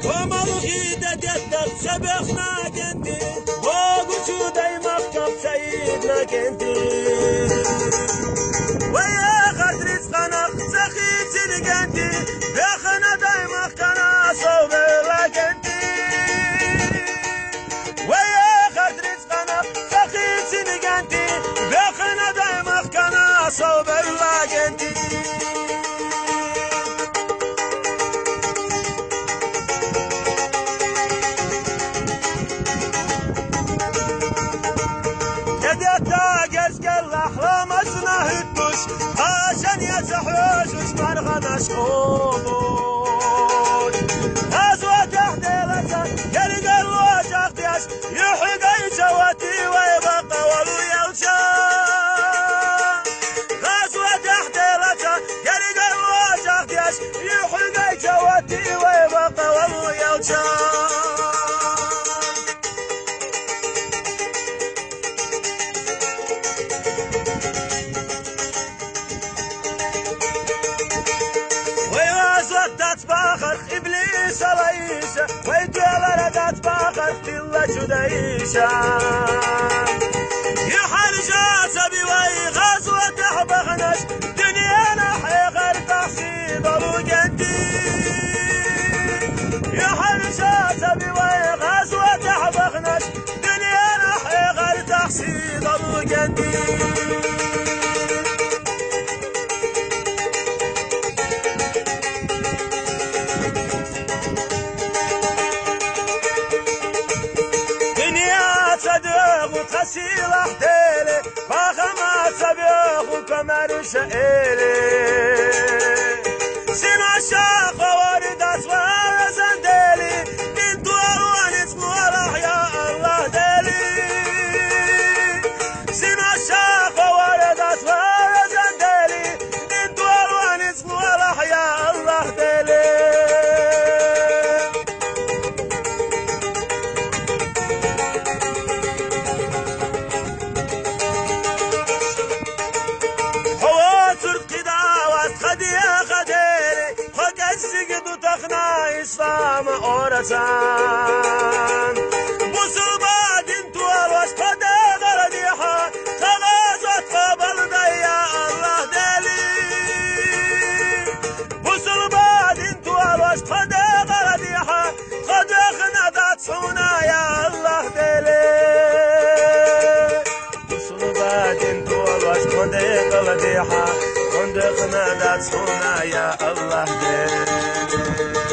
ومالوغي ددت سبخنا كنتي وقوشو دايما خطب سيدنا كنتي ويا خد رزقنا سخيت سنقنتي داخنا دايما خنا صوبر لكنتي ويا خد رزقنا سخيت سنقنتي داخنا دايما خنا صوبر لكنتي عشان يتحوش وشمال غناش قوموش أزوى تحت لسان يلقى الواج اختياش يحقى يجواتي ويبقى ولو يلشان أزوى تحت لسان يلقى الواج اختياش يحقى يجواتي ويبقى ولو يلشان تتباخر إبليس رئيسة ويتولى تتباخر تلا جديسة يحرجات بوي غزوة تحبخنش دنيانا حيغر تحسيب أبو جندي يحرجات بوي غزوة تحبخنش دنيانا حيغر تحسيب أبو جندي سلاح ديلي فاخمات سبيخ وكمارش إيلي سين عشاق وارد أسوار زنديلي انتو أروان اسمو راح يا الله ديلي سين عشاق وارد أسوار زنديلي انتو أروان اسمو راح يا الله ديلي إسلام أورسان بوصل بعد انتو الوش قد غرديها خلاصت قبل يا الله دلي بوصل بعد انتو الوش قد غرديها قد خندت صونا يا الله دلي بوصل بعد انتو الوش قد غرديها قد خندت صونا يا الله دلي